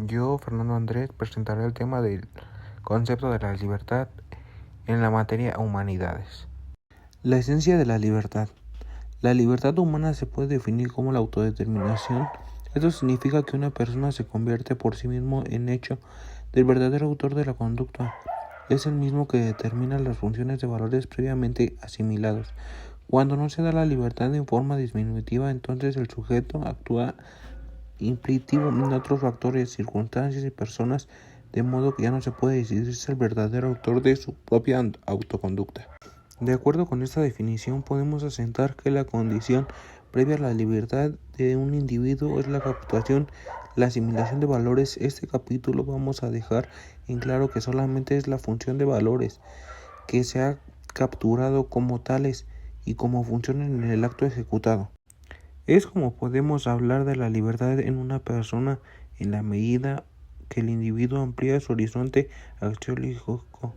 Yo, Fernando Andrés, presentaré el tema del concepto de la libertad en la materia humanidades. La esencia de la libertad. La libertad humana se puede definir como la autodeterminación. Esto significa que una persona se convierte por sí mismo en hecho del verdadero autor de la conducta. Es el mismo que determina las funciones de valores previamente asimilados. Cuando no se da la libertad en forma disminutiva, entonces el sujeto actúa implícito en otros factores, circunstancias y personas, de modo que ya no se puede decidirse el verdadero autor de su propia autoconducta. De acuerdo con esta definición, podemos asentar que la condición previa a la libertad de un individuo es la captación, la asimilación de valores. Este capítulo vamos a dejar en claro que solamente es la función de valores que se ha capturado como tales y como funcionan en el acto ejecutado. Es como podemos hablar de la libertad en una persona en la medida que el individuo amplía su horizonte axiológico.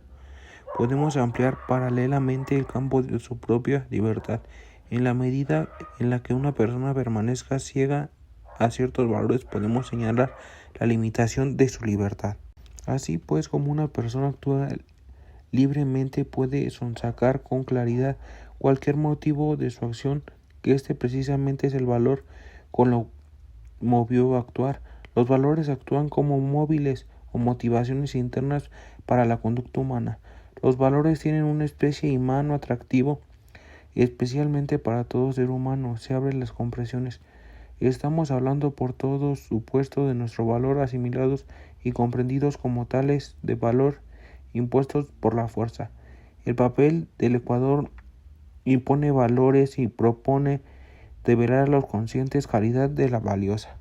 Podemos ampliar paralelamente el campo de su propia libertad. En la medida en la que una persona permanezca ciega a ciertos valores, podemos señalar la limitación de su libertad. Así pues, como una persona actúa libremente, puede sonsacar con claridad cualquier motivo de su acción, que este precisamente es el valor con lo movió a actuar. Los valores actúan como móviles o motivaciones internas para la conducta humana. Los valores tienen una especie imán o atractivo, especialmente para todo ser humano. Se abren las compresiones. Estamos hablando por todo supuesto de nuestro valor, asimilados y comprendidos como tales de valor impuestos por la fuerza. El papel del Ecuador impone valores y propone develar a los conscientes calidad de la valiosa.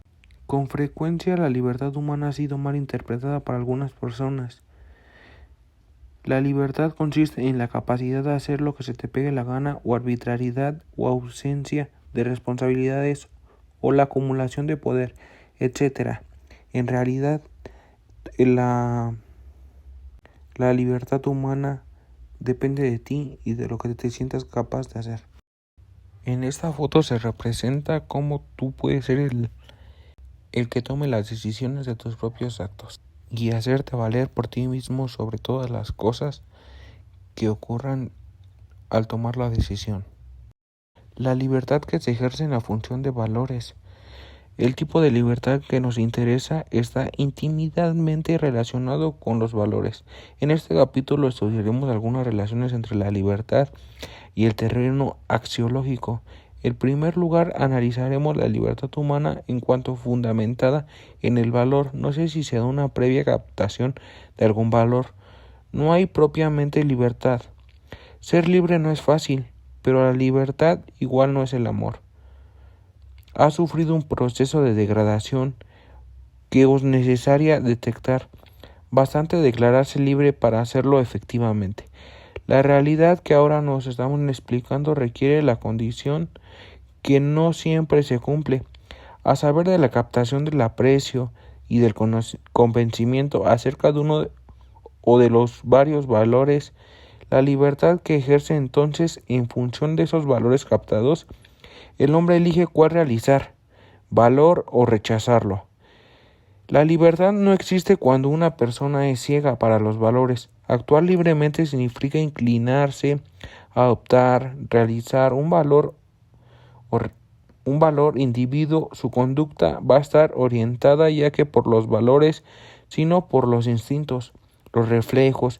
Con frecuencia la libertad humana ha sido mal interpretada por algunas personas. La libertad consiste en la capacidad de hacer lo que se te pegue la gana, o arbitrariedad o ausencia de responsabilidades o la acumulación de poder, etc. En realidad, la libertad humana depende de ti y de lo que te sientas capaz de hacer. En esta foto se representa cómo tú puedes ser el que tome las decisiones de tus propios actos y hacerte valer por ti mismo sobre todas las cosas que ocurran al tomar la decisión. La libertad que se ejerce en la función de valores. El tipo de libertad que nos interesa está íntimamente relacionado con los valores. En este capítulo estudiaremos algunas relaciones entre la libertad y el terreno axiológico. En primer lugar, analizaremos la libertad humana en cuanto fundamentada en el valor. No sé si se da una previa captación de algún valor. No hay propiamente libertad. Ser libre no es fácil, pero la libertad igual no es el amor. Ha sufrido un proceso de degradación que es necesaria detectar. Bastante declararse libre para hacerlo efectivamente. La realidad que ahora nos estamos explicando requiere la condición que no siempre se cumple, a saber de la captación del aprecio y del convencimiento acerca de uno o de los varios valores. La libertad que ejerce entonces en función de esos valores captados, el hombre elige cuál realizar, valor o rechazarlo. La libertad no existe cuando una persona es ciega para los valores. Actuar libremente significa inclinarse a adoptar, realizar un valor individuo. Su conducta va a estar orientada ya que por los valores, sino por los instintos, los reflejos,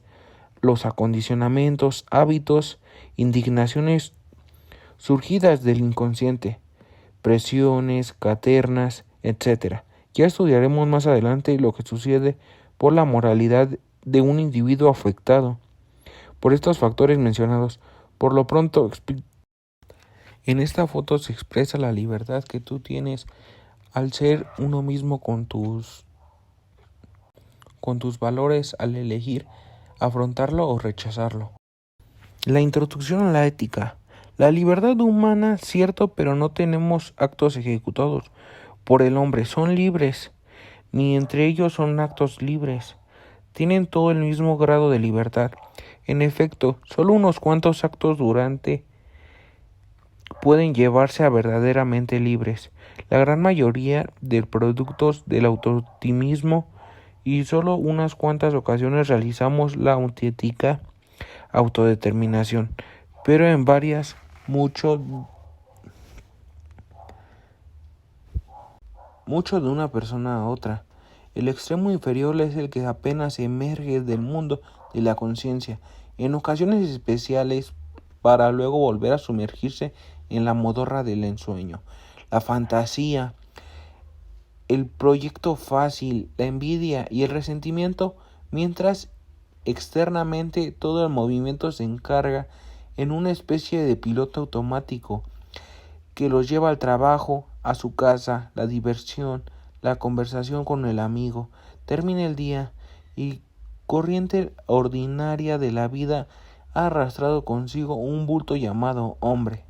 los acondicionamientos, hábitos, indignaciones surgidas del inconsciente, presiones, caternas, etc. Ya estudiaremos más adelante lo que sucede por la moralidad de un individuo afectado por estos factores mencionados. Por lo pronto, en esta foto se expresa la libertad que tú tienes al ser uno mismo con tus valores, al elegir afrontarlo o rechazarlo. La introducción a la ética. La libertad humana, cierto, pero no tenemos actos ejecutados por el hombre. Son libres, ni entre ellos son actos libres. Tienen todo el mismo grado de libertad. En efecto, solo unos cuantos actos durante pueden llevarse a verdaderamente libres. La gran mayoría de productos del autooptimismo y solo unas cuantas ocasiones realizamos la auténtica autodeterminación, pero en varias, mucho de una persona a otra. El extremo inferior es el que apenas emerge del mundo de la conciencia, en ocasiones especiales, para luego volver a sumergirse en la modorra del ensueño. La fantasía, el proyecto fácil, la envidia y el resentimiento, mientras externamente todo el movimiento se encarga en una especie de piloto automático que los lleva al trabajo, a su casa, la diversión, la conversación con el amigo. Termina el día y corriente ordinaria de la vida ha arrastrado consigo un bulto llamado hombre.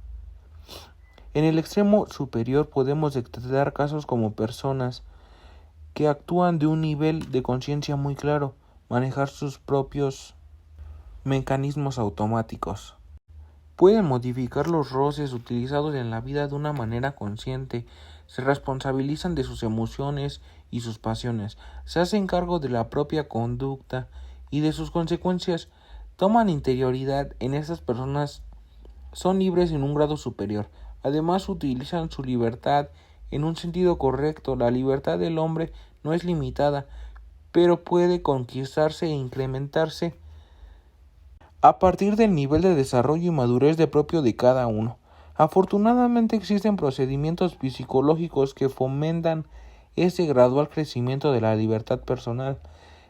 En el extremo superior podemos detectar casos como personas que actúan de un nivel de conciencia muy claro, manejar sus propios mecanismos automáticos. Pueden modificar los roces utilizados en la vida de una manera consciente, se responsabilizan de sus emociones y sus pasiones, se hacen cargo de la propia conducta y de sus consecuencias, toman interioridad en esas personas, son libres en un grado superior. Además, utilizan su libertad en un sentido correcto. La libertad del hombre no es limitada, pero puede conquistarse e incrementarse a partir del nivel de desarrollo y madurez propio de cada uno. Afortunadamente existen procedimientos psicológicos que fomentan ese gradual crecimiento de la libertad personal.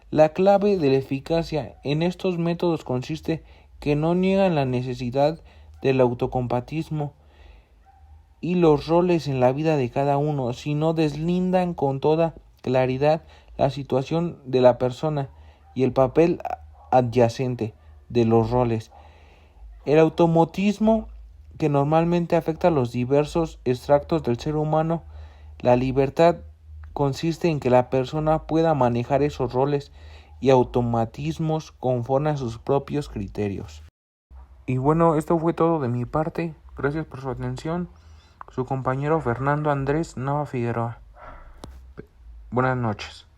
La clave de la eficacia en estos métodos consiste que no niegan la necesidad del autocompatismo y los roles en la vida de cada uno, sino deslindan con toda claridad la situación de la persona y el papel adyacente de los roles. El automatismo que normalmente afecta a los diversos extractos del ser humano, la libertad consiste en que la persona pueda manejar esos roles y automatismos conforme a sus propios criterios. Y bueno, esto fue todo de mi parte. Gracias por su atención. Su compañero Fernando Andrés Nava Figueroa. Buenas noches.